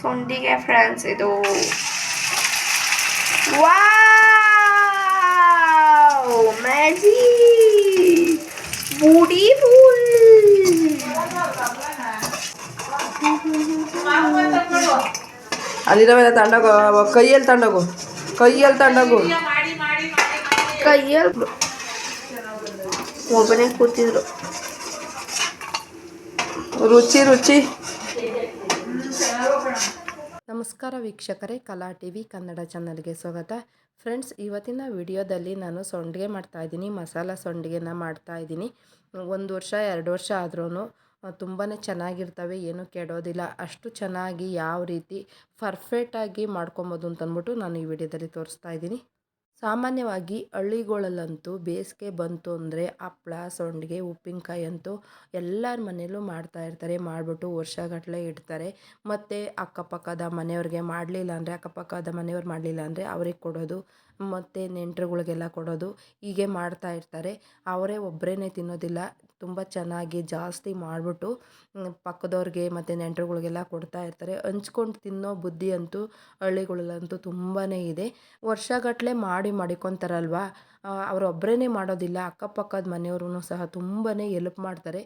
ಸೊಂಡಿಗೆ friends ಇದು. Wow magic beautiful. ಅಲ್ಲಿರೋವೆಲ್ಲ ತಗೊಂಡೋಗು, ಕೈಯಲ್ಲಿ ತಗೊಂಡೋಗು, ಕೈಯಲ್ಲಿ ಒಬ್ಬನೇ ಕೂತಿದ್ರು. ರುಚಿ ರುಚಿ. ನಮಸ್ಕಾರ ವೀಕ್ಷಕರೇ, ಕಲಾ ಟಿವಿ ಕನ್ನಡ ಚಾನಲ್ಗೆ ಸ್ವಾಗತ. ಫ್ರೆಂಡ್ಸ್, ಇವತ್ತಿನ ವಿಡಿಯೋದಲ್ಲಿ ನಾನು ಸಂಡಿಗೆ ಮಾಡ್ತಾಯಿದ್ದೀನಿ. ಮಸಾಲ ಸಂಡಿಗೆನ ಮಾಡ್ತಾಯಿದ್ದೀನಿ. 1 ವರ್ಷ 2 ವರ್ಷ ಆದ್ರೂ ತುಂಬಾ ಚೆನ್ನಾಗಿರ್ತವೆ, ಏನೂ ಕೆಡೋದಿಲ್ಲ. ಅಷ್ಟು ಚೆನ್ನಾಗಿ ಯಾವ ರೀತಿ ಪರ್ಫೆಕ್ಟಾಗಿ ಮಾಡ್ಕೊಬೋದು ಅಂತಂದ್ಬಿಟ್ಟು ನಾನು ಈ ವಿಡಿಯೋದಲ್ಲಿ ತೋರಿಸ್ತಾ ಇದ್ದೀನಿ. ಸಾಮಾನ್ಯವಾಗಿ ಹಳ್ಳಿಗಳಲ್ಲಂತೂ ಬೇಸಿಗೆ ಬಂತು ಅಂದರೆ ಹಪ್ಳ, ಸಂಡಿಗೆ, ಉಪ್ಪಿನಕಾಯಿ ಅಂತೂ ಎಲ್ಲರ ಮನೆಯಲ್ಲೂ ಮಾಡ್ತಾಯಿರ್ತಾರೆ. ಮಾಡಿಬಿಟ್ಟು ವರ್ಷಗಟ್ಟಲೆ ಇಡ್ತಾರೆ. ಮತ್ತು ಅಕ್ಕಪಕ್ಕದ ಮನೆಯವ್ರಿಗೆ ಮಾಡಲಿಲ್ಲ ಅಂದರೆ, ಅಕ್ಕಪಕ್ಕದ ಮನೆಯವ್ರು ಮಾಡಲಿಲ್ಲ ಅಂದರೆ ಅವ್ರಿಗೆ ಕೊಡೋದು, ಮತ್ತು ನೆಂಟರುಗಳಿಗೆಲ್ಲ ಕೊಡೋದು, ಹೀಗೆ ಮಾಡ್ತಾಯಿರ್ತಾರೆ. ಅವರೇ ಒಬ್ಬರೇ ತಿನ್ನೋದಿಲ್ಲ, ತುಂಬ ಚೆನ್ನಾಗಿ ಜಾಸ್ತಿ ಮಾಡಿಬಿಟ್ಟು ಪಕ್ಕದವ್ರಿಗೆ ಮತ್ತು ನೆಂಟರುಗಳಿಗೆಲ್ಲ ಕೊಡ್ತಾ ಇರ್ತಾರೆ. ಹಂಚ್ಕೊಂಡು ತಿನ್ನೋ ಬುದ್ಧಿ ಅಂತೂ ಹಳ್ಳಿಗಳಲ್ಲಂತೂ ತುಂಬಾ ಇದೆ. ವರ್ಷಗಟ್ಟಲೆ ಮಾಡಿಕೊತಾರಲ್ವ, ಅವರೊಬ್ಬರೇ ಮಾಡೋದಿಲ್ಲ, ಅಕ್ಕಪಕ್ಕದ ಮನೆಯವ್ರೂ ಸಹ ತುಂಬಾ ಎಲ್ಪ್ ಮಾಡ್ತಾರೆ.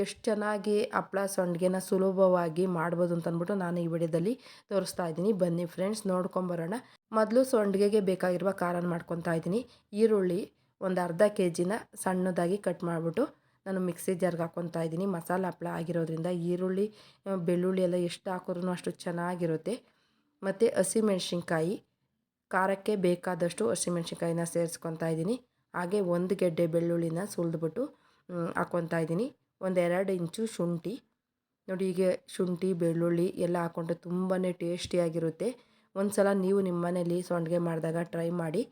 ಎಷ್ಟು ಚೆನ್ನಾಗಿ ಹಪ್ಳ ಸಂಡಿಗೆನ ಸುಲಭವಾಗಿ ಮಾಡ್ಬೋದು ಅಂತಂದ್ಬಿಟ್ಟು ನಾನು ಈ ವಿಡಿಯೋದಲ್ಲಿ ತೋರಿಸ್ತಾ ಇದ್ದೀನಿ. ಬನ್ನಿ ಫ್ರೆಂಡ್ಸ್, ನೋಡ್ಕೊಂಬರೋಣ. ಮೊದಲು ಸಂಡಿಗೆಗೆ ಬೇಕಾಗಿರುವ ಖಾರನ ಮಾಡ್ಕೊತಾ ಇದ್ದೀನಿ. ಈರುಳ್ಳಿ ಒಂದು ಅರ್ಧ kg ಸಣ್ಣದಾಗಿ ಕಟ್ ಮಾಡಿಬಿಟ್ಟು ನಾನು ಮಿಕ್ಸಿ ಜಾರ್ಗೆ ಹಾಕ್ಕೊತಾ ಇದ್ದೀನಿ. ಮಸಾಲೆ ಹಪ್ಪಳ ಆಗಿರೋದ್ರಿಂದ ಈರುಳ್ಳಿ, ಬೆಳ್ಳುಳ್ಳಿ ಎಲ್ಲ ಎಷ್ಟು ಹಾಕಿದ್ರೂ ಅಷ್ಟು ಚೆನ್ನಾಗಿರುತ್ತೆ. ಮತ್ತು ಹಸಿಮೆಣ್ಸಿನ್ಕಾಯಿ, ಖಾರಕ್ಕೆ ಬೇಕಾದಷ್ಟು ಹಸಿಮೆಣ್ಸಿನ್ಕಾಯಿನ ಸೇರಿಸ್ಕೊತಾ ಇದ್ದೀನಿ. ಹಾಗೆ 1 ಗೆಡ್ಡೆ ಬೆಳ್ಳುಳ್ಳಿನ ಸುಲಿದ್ಬಿಟ್ಟು ಹಾಕ್ಕೊತಾ ಇದ್ದೀನಿ. 1-2 ಇಂಚು ಶುಂಠಿ. ನೋಡಿ, ಹೀಗೆ ಶುಂಠಿ ಬೆಳ್ಳುಳ್ಳಿ ಎಲ್ಲ ಹಾಕ್ಕೊಂಡ್ರೆ ತುಂಬಾ ಟೇಸ್ಟಿಯಾಗಿರುತ್ತೆ. ಒಂದು ಸಲ ನೀವು ನಿಮ್ಮ ಮನೇಲಿ ಸಂಡಿಗೆ ಮಾಡಿದಾಗ ಟ್ರೈ ಮಾಡಿ.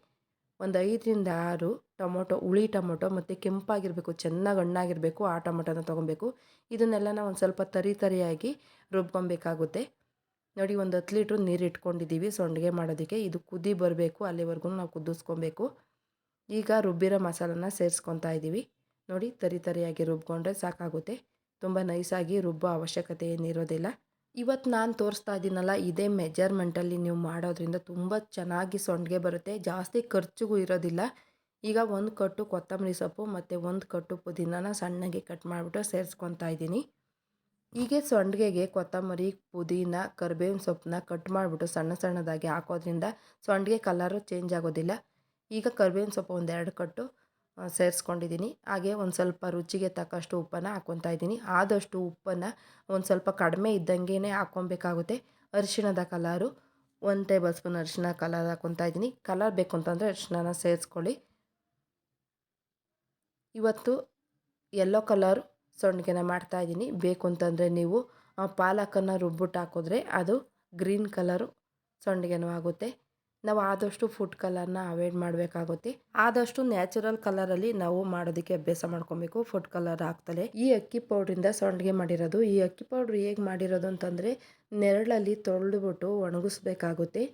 5-6 ಟೊಮೊಟೊ, ಹುಳಿ ಟೊಮೊಟೊ, ಮತ್ತು ಕೆಂಪಾಗಿರಬೇಕು, ಚೆನ್ನಾಗಿ ಹಣ್ಣಾಗಿರಬೇಕು, ಆ ಟೊಮೊಟೊನ ತೊಗೊಬೇಕು. ಇದನ್ನೆಲ್ಲ ಒಂದು ಸ್ವಲ್ಪ ತರಿಯಾಗಿ ರುಬ್ಕೊಬೇಕಾಗುತ್ತೆ. ನೋಡಿ, 10 ಲೀಟ್ರ್ ನೀರು ಇಟ್ಕೊಂಡಿದ್ದೀವಿ ಸಂಡಿಗೆ ಮಾಡೋದಕ್ಕೆ. ಇದು ಕುದಿ ಬರಬೇಕು, ಅಲ್ಲಿವರೆಗೂ ನಾವು ಕುದಿಸ್ಕೊಬೇಕು. ಈಗ ರುಬ್ಬಿರೋ ಮಸಾಲನ ಸೇರಿಸ್ಕೊತಾ ಇದ್ದೀವಿ. ನೋಡಿ, ತರಿಯಾಗಿ ರುಬ್ಕೊಂಡ್ರೆ ಸಾಕಾಗುತ್ತೆ. ತುಂಬ ನೈಸಾಗಿ ರುಬ್ಬೋ ಅವಶ್ಯಕತೆ ಏನಿರೋದಿಲ್ಲ. ಇವತ್ತು ನಾನು ತೋರಿಸ್ತಾ ಇದ್ದೀನಲ್ಲ, ಇದೇ ಮೆಜರ್ಮೆಂಟಲ್ಲಿ ನೀವು ಮಾಡೋದ್ರಿಂದ ತುಂಬ ಚೆನ್ನಾಗಿ ಸಂಡಿಗೆ ಬರುತ್ತೆ, ಜಾಸ್ತಿ ಖರ್ಚಿಗೂ ಇರೋದಿಲ್ಲ. ಈಗ 1 ಕಟ್ಟು ಕೊತ್ತಂಬರಿ ಸೊಪ್ಪು ಮತ್ತು 1 ಕಟ್ಟು ಪುದೀನಾನ ಸಣ್ಣಗೆ ಕಟ್ ಮಾಡಿಬಿಟ್ಟು ಸೇರಿಸ್ಕೊತಾ ಇದ್ದೀನಿ. ಹೀಗೆ ಸಂಡಿಗೆಗೆ ಕೊತ್ತಂಬರಿ, ಪುದೀನ, ಕರಿಬೇವಿನ ಸೊಪ್ಪನ್ನ ಕಟ್ ಮಾಡಿಬಿಟ್ಟು ಸಣ್ಣದಾಗಿ ಹಾಕೋದ್ರಿಂದ ಸಂಡಿಗೆ ಕಲರು ಚೇಂಜ್ ಆಗೋದಿಲ್ಲ. ಈಗ ಕರಿಬೇವಿನ ಸೊಪ್ಪು 1-2 ಕಟ್ಟು ಸೇರಿಸ್ಕೊಂಡಿದ್ದೀನಿ. ಹಾಗೆ ಒಂದು ಸ್ವಲ್ಪ ರುಚಿಗೆ ತಕ್ಕಷ್ಟು ಉಪ್ಪನ್ನು ಹಾಕ್ಕೊತಾ ಇದ್ದೀನಿ. ಆದಷ್ಟು ಉಪ್ಪನ್ನು ಒಂದು ಸ್ವಲ್ಪ ಕಡಿಮೆ ಇದ್ದಂಗೆ ಹಾಕ್ಕೊಬೇಕಾಗುತ್ತೆ. ಅರಿಶಿಣದ ಕಲರು 1 ಟೇಬಲ್ ಸ್ಪೂನ್ ಅರಿಶಿಣ ಕಲರ್ ಹಾಕ್ಕೊತಾ ಇದ್ದೀನಿ. ಕಲರ್ ಬೇಕು ಅಂತಂದರೆ ಅರಿಶಿಣನ ಸೇರಿಸ್ಕೊಳ್ಳಿ. ಇವತ್ತು ಯೆಲ್ಲೋ ಕಲರ್ ಸಂಡಿಗೆನ ಮಾಡ್ತಾಯಿದ್ದೀನಿ. ಬೇಕು ಅಂತಂದರೆ ನೀವು ಪಾಲಕನ್ನು ರುಬ್ಬಿಟ್ಟು ಹಾಕಿದ್ರೆ ಅದು ಗ್ರೀನ್ ಕಲರು ಸಂಡಿಗೆನೂ ಆಗುತ್ತೆ. ನಾವು ಆದಷ್ಟು ಫುಡ್ ಕಲರ್ನ ಅವಾಯ್ಡ್ ಮಾಡಬೇಕಾಗುತ್ತೆ. ಆದಷ್ಟು ನ್ಯಾಚುರಲ್ ಕಲರಲ್ಲಿ ನಾವು ಮಾಡೋದಕ್ಕೆ ಅಭ್ಯಾಸ ಮಾಡ್ಕೊಬೇಕು, ಫುಡ್ ಕಲರ್ ಹಾಕ್ತಲೇ. ಈ ಅಕ್ಕಿ ಪೌಡ್ರಿಂದ ಸಂಡಿಗೆ ಮಾಡಿರೋದು. ಈ ಅಕ್ಕಿ ಪೌಡ್ರ್ ಹೇಗೆ ಮಾಡಿರೋದು ಅಂತಂದರೆ, ನೆರಳಲ್ಲಿ ತೊಳೆದ್ಬಿಟ್ಟು ಒಣಗಿಸ್ಬೇಕಾಗುತ್ತೆ.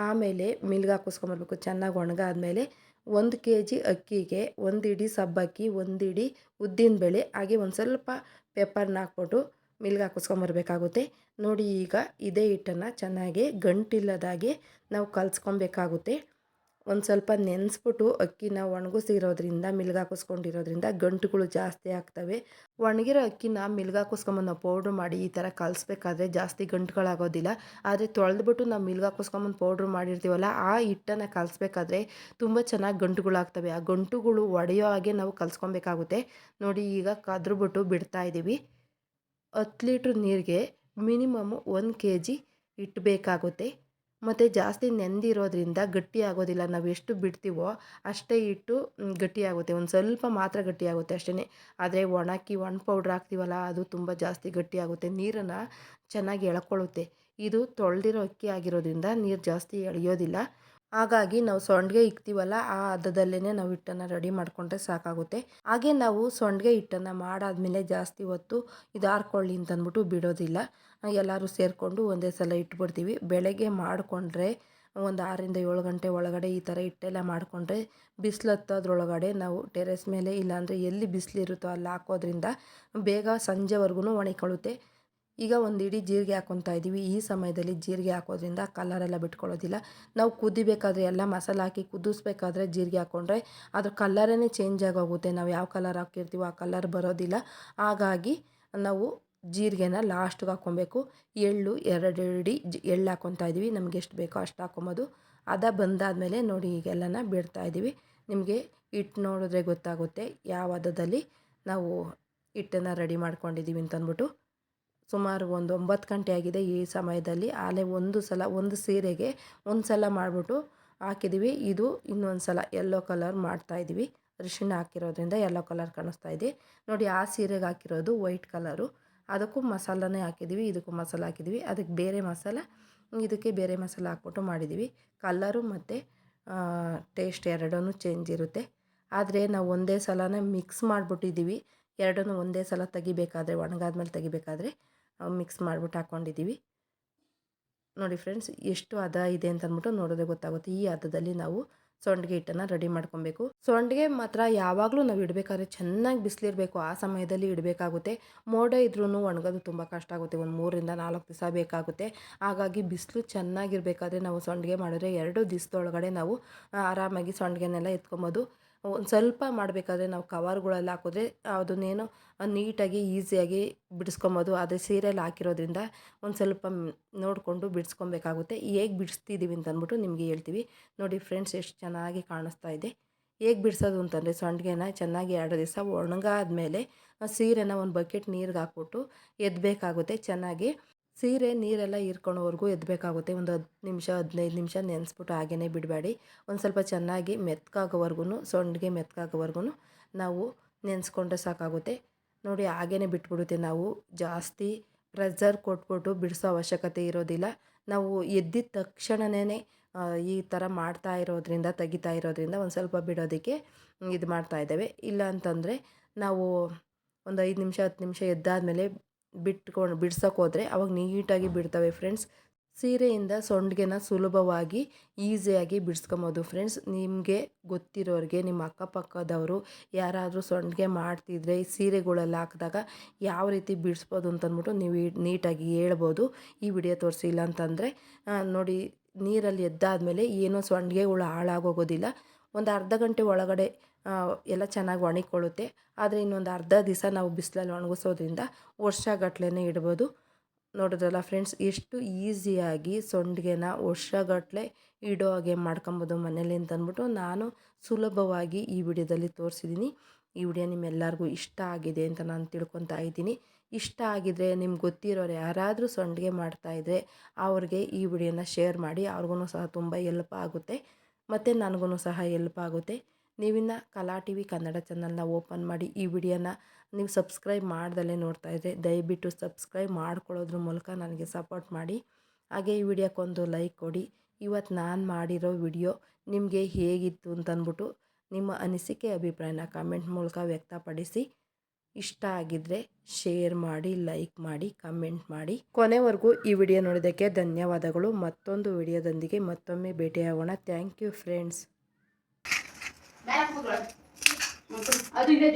ಆಮೇಲೆ ಮಿಲ್ಗೆ ಹಾಕಿಸ್ಕೊಂಬರ್ಬೇಕು. ಚೆನ್ನಾಗಿ ಒಣಗಾದ್ಮೇಲೆ 1 kg ಅಕ್ಕಿಗೆ 1 ಹಿಡಿ ಸಬ್ಬಕ್ಕಿ, 1 ಹಿಡಿ ಉದ್ದಿನಬೇಳೆ, ಹಾಗೆ ಒಂದು ಸ್ವಲ್ಪ ಪೆಪ್ಪರ್ನ ಹಾಕ್ಬಿಟ್ಟು ಮಿಲ್ಗೆ ಹಾಕಿಸ್ಕೊಂಬರ್ಬೇಕಾಗುತ್ತೆ. ನೋಡಿ, ಈಗ ಇದೇ ಹಿಟ್ಟನ್ನು ಚೆನ್ನಾಗಿ ಗಂಟಿಲ್ಲದಾಗೆ ನಾವು ಕಲಿಸ್ಕೊಬೇಕಾಗುತ್ತೆ. ಒಂದು ಸ್ವಲ್ಪ ನೆನೆಸ್ಬಿಟ್ಟು ಅಕ್ಕಿನ ಒಣಗಿಸಿರೋದ್ರಿಂದ, ಮಿಲ್ಗೆ ಹಾಕಿಸ್ಕೊಂಡಿರೋದ್ರಿಂದ ಗಂಟುಗಳು ಜಾಸ್ತಿ ಆಗ್ತವೆ. ಒಣಗಿರೋ ಅಕ್ಕಿನ ಮಿಲ್ಗೆ ಹಾಕಿಸ್ಕೊಂಬಂದು ನಾವು ಪೌಡ್ರ್ ಮಾಡಿ ಈ ಥರ ಕಲಿಸ್ಬೇಕಾದ್ರೆ ಜಾಸ್ತಿ ಗಂಟುಗಳಾಗೋದಿಲ್ಲ. ಆದರೆ ತೊಳೆದ್ಬಿಟ್ಟು ನಾವು ಮಿಲ್ಗೆ ಹಾಕಿಸ್ಕೊಂಬಂದು ಪೌಡ್ರ್ ಮಾಡಿರ್ತೀವಲ್ಲ, ಆ ಹಿಟ್ಟನ್ನು ಕಲಿಸ್ಬೇಕಾದ್ರೆ ತುಂಬ ಚೆನ್ನಾಗಿ ಗಂಟುಗಳಾಗ್ತವೆ. ಆ ಗಂಟುಗಳು ಒಡೆಯೋ ಹಾಗೆ ನಾವು ಕಲಿಸ್ಕೊಬೇಕಾಗುತ್ತೆ. ನೋಡಿ, ಈಗ ಕದ್ರುಬಿಟ್ಟು ಬಿಡ್ತಾಯಿದ್ದೀವಿ. 10 ಲೀಟ್ರ್ ನೀರಿಗೆ ಮಿನಿಮಮ್ 1 kg ಹಿಟ್ಟು ಬೇಕಾಗುತ್ತೆ. ಮತ್ತು ಜಾಸ್ತಿ ನೆಂದಿರೋದ್ರಿಂದ ಗಟ್ಟಿ ಆಗೋದಿಲ್ಲ. ನಾವು ಎಷ್ಟು ಬಿಡ್ತೀವೋ ಅಷ್ಟೇ ಹಿಟ್ಟು ಗಟ್ಟಿಯಾಗುತ್ತೆ. ಒಂದು ಸ್ವಲ್ಪ ಮಾತ್ರ ಗಟ್ಟಿಯಾಗುತ್ತೆ ಅಷ್ಟೇ. ಆದರೆ ಒಣ ಪೌಡ್ರ್ ಹಾಕ್ತೀವಲ್ಲ, ಅದು ತುಂಬ ಜಾಸ್ತಿ ಗಟ್ಟಿಯಾಗುತ್ತೆ, ನೀರನ್ನು ಚೆನ್ನಾಗಿ ಎಳ್ಕೊಳ್ಳುತ್ತೆ. ಇದು ತೊಳೆದಿರೋ ಅಕ್ಕಿ ಆಗಿರೋದ್ರಿಂದ ನೀರು ಜಾಸ್ತಿ ಎಳೆಯೋದಿಲ್ಲ. ಹಾಗಾಗಿ ನಾವು ಸಂಡಿಗೆ ಇಕ್ತೀವಲ್ಲ, ಆ ಹದದಲ್ಲೇ ನಾವು ಹಿಟ್ಟನ್ನು ರೆಡಿ ಮಾಡಿಕೊಂಡ್ರೆ ಸಾಕಾಗುತ್ತೆ. ಹಾಗೆ ನಾವು ಸಂಡಿಗೆ ಹಿಟ್ಟನ್ನು ಮಾಡಾದಮೇಲೆ ಜಾಸ್ತಿ ಹೊತ್ತು ಇದು ಹಾರ್ಕೊಳ್ಳಿ ಅಂತಂದ್ಬಿಟ್ಟು ಬಿಡೋದಿಲ್ಲ. ಎಲ್ಲರೂ ಸೇರಿಕೊಂಡು ಒಂದೇ ಸಲ ಇಟ್ಬಿಡ್ತೀವಿ. ಬೆಳಗ್ಗೆ ಮಾಡಿಕೊಂಡ್ರೆ ಒಂದು 6-7 ಗಂಟೆ ಒಳಗಡೆ ಈ ಥರ ಹಿಟ್ಟೆಲ್ಲ ಮಾಡಿಕೊಂಡ್ರೆ ಬಿಸಿಲು ಹತ್ತೋದ್ರೊಳಗಡೆ ನಾವು ಟೆರೆಸ್ ಮೇಲೆ, ಇಲ್ಲಾಂದರೆ ಎಲ್ಲಿ ಬಿಸಿಲಿರುತ್ತೋ ಅಲ್ಲಿ ಹಾಕೋದ್ರಿಂದ ಬೇಗ ಸಂಜೆವರೆಗೂ ಒಣಗಿಕೊಳ್ಳುತ್ತೆ. ಈಗ ಒಂದು ಇಡೀ ಜೀರಿಗೆ ಹಾಕ್ಕೊತಾ ಇದ್ದೀವಿ. ಈ ಸಮಯದಲ್ಲಿ ಜೀರಿಗೆ ಹಾಕೋದ್ರಿಂದ ಕಲರೆಲ್ಲ ಬಿಟ್ಕೊಳ್ಳೋದಿಲ್ಲ. ನಾವು ಕುದಿಬೇಕಾದ್ರೆ ಎಲ್ಲ ಮಸಾಲೆ ಹಾಕಿ ಕುದಿಸ್ಬೇಕಾದ್ರೆ ಜೀರಿಗೆ ಹಾಕ್ಕೊಂಡ್ರೆ ಅದ್ರ ಕಲರೇ ಚೇಂಜ್ ಆಗೋಗುತ್ತೆ. ನಾವು ಯಾವ ಕಲರ್ ಹಾಕಿರ್ತೀವೋ ಆ ಕಲರ್ ಬರೋದಿಲ್ಲ. ಹಾಗಾಗಿ ನಾವು ಜೀರಿಗೆನ ಲಾಸ್ಟ್ಗೆ ಹಾಕ್ಕೊಬೇಕು. ಎಳ್ಳು 2 ಇಡಿ ಎಳ್ಳು ಹಾಕ್ಕೊತಾ ಇದ್ದೀವಿ. ನಮ್ಗೆ ಎಷ್ಟು ಬೇಕೋ ಅಷ್ಟು ಹಾಕ್ಕೊಬೋದು. ಅದ ಬಂದಾದಮೇಲೆ ನೋಡಿ ಈಗೆಲ್ಲನ ಬಿಡ್ತಾಯಿದ್ದೀವಿ. ನಿಮಗೆ ಹಿಟ್ಟು ನೋಡಿದ್ರೆ ಗೊತ್ತಾಗುತ್ತೆ ಯಾವ ಹದದಲ್ಲಿ ನಾವು ಹಿಟ್ಟನ್ನು ರೆಡಿ ಮಾಡ್ಕೊಂಡಿದ್ದೀವಿ ಅಂತಂದ್ಬಿಟ್ಟು. ಸುಮಾರು ಒಂದು 9 ಗಂಟೆ ಆಗಿದೆ. ಈ ಸಮಯದಲ್ಲಿ ಆಲೆ ಒಂದು ಸೀರೆಗೆ ಒಂದು ಸಲ ಮಾಡಿಬಿಟ್ಟು ಹಾಕಿದ್ದೀವಿ. ಇದು ಇನ್ನೊಂದು ಸಲ ಯೆಲ್ಲೋ ಕಲರ್ ಮಾಡ್ತಾಯಿದ್ದೀವಿ. ಅರಿಶಿಣ ಹಾಕಿರೋದ್ರಿಂದ ಯೆಲ್ಲೋ ಕಲರ್ ಕಾಣಿಸ್ತಾ ಇದೆ ನೋಡಿ. ಆ ಸೀರೆಗೆ ಹಾಕಿರೋದು ವೈಟ್ ಕಲರು. ಅದಕ್ಕೂ ಮಸಾಲನೇ ಹಾಕಿದ್ದೀವಿ, ಇದಕ್ಕೂ ಮಸಾಲ ಹಾಕಿದ್ದೀವಿ. ಅದಕ್ಕೆ ಬೇರೆ ಮಸಾಲ, ಇದಕ್ಕೆ ಬೇರೆ ಮಸಾಲ ಹಾಕ್ಬಿಟ್ಟು ಮಾಡಿದ್ದೀವಿ. ಕಲರು ಮತ್ತು ಟೇಸ್ಟ್ ಎರಡೂ ಚೇಂಜ್ ಇರುತ್ತೆ. ಆದರೆ ನಾವು ಒಂದೇ ಸಲನೇ ಮಿಕ್ಸ್ ಮಾಡಿಬಿಟ್ಟಿದ್ದೀವಿ. ಎರಡನ್ನೂ ಒಂದೇ ಸಲ ತೆಗಿಬೇಕಾದ್ರೆ, ಒಣಗಾದ್ಮೇಲೆ ತೆಗಿಬೇಕಾದ್ರೆ ಮಿಕ್ಸ್ ಮಾಡಿಬಿಟ್ಟು ಹಾಕ್ಕೊಂಡಿದ್ದೀವಿ. ನೋಡಿ ಫ್ರೆಂಡ್ಸ್, ಎಷ್ಟು ಹದ ಇದೆ ಅಂತ ಅಂದ್ಬಿಟ್ಟು ನೋಡಿದ್ರೆ ಗೊತ್ತಾಗುತ್ತೆ. ಈ ಹದದಲ್ಲಿ ನಾವು ಸಂಡಿಗೆ ಹಿಟ್ಟನ್ನು ರೆಡಿ ಮಾಡ್ಕೊಬೇಕು. ಸಂಡಿಗೆ ಮಾತ್ರ ಯಾವಾಗಲೂ ನಾವು ಇಡಬೇಕಾದ್ರೆ ಚೆನ್ನಾಗಿ ಬಿಸಿಲಿರಬೇಕು. ಆ ಸಮಯದಲ್ಲಿ ಇಡಬೇಕಾಗುತ್ತೆ. ಮೋಡ ಇದ್ರೂ ಒಣಗೋದು ತುಂಬ ಕಷ್ಟ ಆಗುತ್ತೆ. ಒಂದು 3 ರಿಂದ 4 ದಿವಸ ಬೇಕಾಗುತ್ತೆ. ಹಾಗಾಗಿ ಬಿಸಿಲು ಚೆನ್ನಾಗಿರಬೇಕಾದ್ರೆ ನಾವು ಸಂಡಿಗೆ ಮಾಡಿದ್ರೆ 2 ದಿವಸದೊಳಗಡೆ ನಾವು ಆರಾಮಾಗಿ ಸಂಡಿಗೆನೆಲ್ಲ ಎತ್ಕೊಬೋದು. ಒಂದು ಸ್ವಲ್ಪ ಮಾಡಬೇಕಾದ್ರೆ ನಾವು ಕವರ್ಗಳಲ್ಲಿ ಹಾಕಿದ್ರೆ ಅದನ್ನೇನು ನೀಟಾಗಿ ಈಸಿಯಾಗಿ ಬಿಡಿಸ್ಕೊಬೋದು. ಆದರೆ ಸೀರೆಯಲ್ಲಿ ಹಾಕಿರೋದ್ರಿಂದ ಒಂದು ಸ್ವಲ್ಪ ನೋಡಿಕೊಂಡು ಬಿಡಿಸ್ಕೊಬೇಕಾಗುತ್ತೆ. ಹೇಗೆ ಬಿಡಿಸ್ತಿದ್ದೀವಿ ಅಂತ ಅಂದ್ಬಿಟ್ಟು ನಿಮಗೆ ಹೇಳ್ತೀವಿ. ನೋಡಿ ಫ್ರೆಂಡ್ಸ್, ಎಷ್ಟು ಚೆನ್ನಾಗಿ ಕಾಣಿಸ್ತಾ ಇದೆ. ಹೇಗೆ ಬಿಡಿಸೋದು ಅಂತಂದರೆ, ಸಂಡಿಗೆನ ಚೆನ್ನಾಗಿ 2 ದಿವಸ ಒಣಗಾದ್ಮೇಲೆ ಸೀರೆನ ಒಂದು ಬಕೆಟ್ ನೀರಿಗೆ ಹಾಕ್ಬಿಟ್ಟು ಎದ್ದಬೇಕಾಗುತ್ತೆ. ಚೆನ್ನಾಗಿ ಸೀರೆ ನೀರೆಲ್ಲ ಹೀರ್ಕೊಳ್ಳೋವರೆಗೂ ಎದ್ದಬೇಕಾಗುತ್ತೆ. ಒಂದು 10 ನಿಮಿಷ 15 ನಿಮಿಷ ನೆನೆಸ್ಬಿಟ್ಟು ಹಾಗೇ ಬಿಡಬೇಡಿ. ಒಂದು ಸ್ವಲ್ಪ ಚೆನ್ನಾಗಿ ಮೆತ್ತಗಾಗೋವರೆಗೂ, ಸಂಡಿಗೆ ಮೆತ್ತಗಾಗೋವರೆಗೂ ನಾವು ನೆನೆಸ್ಕೊಂಡ್ರೆ ಸಾಕಾಗುತ್ತೆ. ನೋಡಿ ಹಾಗೇ ಬಿಟ್ಬಿಡುತ್ತೆ. ನಾವು ಜಾಸ್ತಿ ಪ್ರೆಷರ್ ಕೊಟ್ಬಿಟ್ಟು ಬಿಡಿಸೋ ಅವಶ್ಯಕತೆ ಇರೋದಿಲ್ಲ. ನಾವು ಎದ್ದಿದ ತಕ್ಷಣವೇ ಈ ಥರ ಮಾಡ್ತಾ ಇರೋದ್ರಿಂದ, ತೆಗಿತಾ ಇರೋದ್ರಿಂದ ಒಂದು ಸ್ವಲ್ಪ ಬಿಡೋದಕ್ಕೆ ಇದು ಮಾಡ್ತಾಯಿದ್ದೇವೆ. ಇಲ್ಲ ಅಂತಂದರೆ ನಾವು ಒಂದು 5 ನಿಮಿಷ 10 ನಿಮಿಷ ಎದ್ದಾದಮೇಲೆ ಬಿಡ್ಸೋಕೆ ಹೋದರೆ ಅವಾಗ ನೀಟಾಗಿ ಬಿಡ್ತವೆ ಫ್ರೆಂಡ್ಸ್. ಸೀರೆಯಿಂದ ಸಂಡಿಗೆನ ಸುಲಭವಾಗಿ ಈಸಿಯಾಗಿ ಬಿಡಿಸ್ಕೊಬೋದು ಫ್ರೆಂಡ್ಸ್. ನಿಮಗೆ ಗೊತ್ತಿರೋರಿಗೆ, ನಿಮ್ಮ ಅಕ್ಕಪಕ್ಕದವರು ಯಾರಾದರೂ ಸಂಡಿಗೆ ಮಾಡ್ತಿದ್ರೆ ಸೀರೆಗಳೆಲ್ಲ ಹಾಕಿದಾಗ ಯಾವ ರೀತಿ ಬಿಡಿಸ್ಬೋದು ಅಂತಂದ್ಬಿಟ್ಟು ನೀವು ನೀಟಾಗಿ ಹೇಳ್ಬೋದು. ಈ ವಿಡಿಯೋ ತೋರಿಸಿಲ್ಲ ಅಂತಂದರೆ ನೋಡಿ, ನೀರಲ್ಲಿ ಎದ್ದಾದಮೇಲೆ ಏನೋ ಸಂಡಿಗೆಗಳು ಹಾಳಾಗೋಗೋದಿಲ್ಲ. ಒಂದು ಅರ್ಧ ಗಂಟೆ ಒಳಗಡೆ ಎಲ್ಲ ಚೆನ್ನಾಗಿ ಒಣಗಿಕೊಳ್ಳುತ್ತೆ. ಆದರೆ ಇನ್ನೊಂದು ಅರ್ಧ ದಿವಸ ನಾವು ಬಿಸಿಲಲ್ಲಿ ಒಣಗಿಸೋದ್ರಿಂದ ವರ್ಷಗಟ್ಲೆ ಇಡ್ಬೋದು. ನೋಡಿದ್ರಲ್ಲ ಫ್ರೆಂಡ್ಸ್, ಎಷ್ಟು ಈಸಿಯಾಗಿ ಸಂಡಿಗೆನ ವರ್ಷಗಟ್ಟಲೆ ಇಡೋ ಹಾಗೆ ಮಾಡ್ಕೊಬೋದು ಮನೇಲಿ ಅಂತಂದ್ಬಿಟ್ಟು ನಾನು ಸುಲಭವಾಗಿ ಈ ವಿಡಿಯೋದಲ್ಲಿ ತೋರಿಸಿದ್ದೀನಿ. ಈ ವಿಡಿಯೋ ನಿಮ್ಮೆಲ್ಲರಿಗೂ ಇಷ್ಟ ಆಗಿದೆ ಅಂತ ನಾನು ತಿಳ್ಕೊತಾ ಇದ್ದೀನಿ. ಇಷ್ಟ ಆಗಿದರೆ ನಿಮ್ಗೆ ಗೊತ್ತಿರೋರು ಯಾರಾದರೂ ಸಂಡಿಗೆ ಮಾಡ್ತಾಯಿದ್ರೆ ಅವ್ರಿಗೆ ಈ ವಿಡಿಯೋನ ಶೇರ್ ಮಾಡಿ. ಅವ್ರಿಗೂ ಸಹ ತುಂಬ ಹೆಲ್ಪ್ ಆಗುತ್ತೆ ಮತ್ತು ನನಗೂ ಸಹ ಹೆಲ್ಪ್ ಆಗುತ್ತೆ. ನೀವಿನ್ನು ಕಲಾ ಟಿ ವಿ ಕನ್ನಡ ಚಾನಲ್ನ ಓಪನ್ ಮಾಡಿ ಈ ವಿಡಿಯೋನ ನೀವು ಸಬ್ಸ್ಕ್ರೈಬ್ ಮಾಡ್ದಲೇ ನೋಡ್ತಾ ಇದ್ದರೆ ದಯವಿಟ್ಟು ಸಬ್ಸ್ಕ್ರೈಬ್ ಮಾಡ್ಕೊಳ್ಳೋದ್ರ ಮೂಲಕ ನನಗೆ ಸಪೋರ್ಟ್ ಮಾಡಿ. ಹಾಗೆ ಈ ವಿಡಿಯೋಕ್ಕೊಂದು ಲೈಕ್ ಕೊಡಿ. ಇವತ್ತು ನಾನು ಮಾಡಿರೋ ವಿಡಿಯೋ ನಿಮಗೆ ಹೇಗಿತ್ತು ಅಂತಂದ್ಬಿಟ್ಟು ನಿಮ್ಮ ಅನಿಸಿಕೆ ಅಭಿಪ್ರಾಯನ ಕಮೆಂಟ್ ಮೂಲಕ ವ್ಯಕ್ತಪಡಿಸಿ. ಇಷ್ಟ ಆಗಿದ್ದರೆ ಶೇರ್ ಮಾಡಿ, ಲೈಕ್ ಮಾಡಿ, ಕಮೆಂಟ್ ಮಾಡಿ. ಕೊನೆವರೆಗೂ ಈ ವಿಡಿಯೋ ನೋಡೋದಕ್ಕೆ ಧನ್ಯವಾದಗಳು. ಮತ್ತೊಂದು ವಿಡಿಯೋದೊಂದಿಗೆ ಮತ್ತೊಮ್ಮೆ ಭೇಟಿಯಾಗೋಣ. Thank you friends. ಅದು ಇದೆ.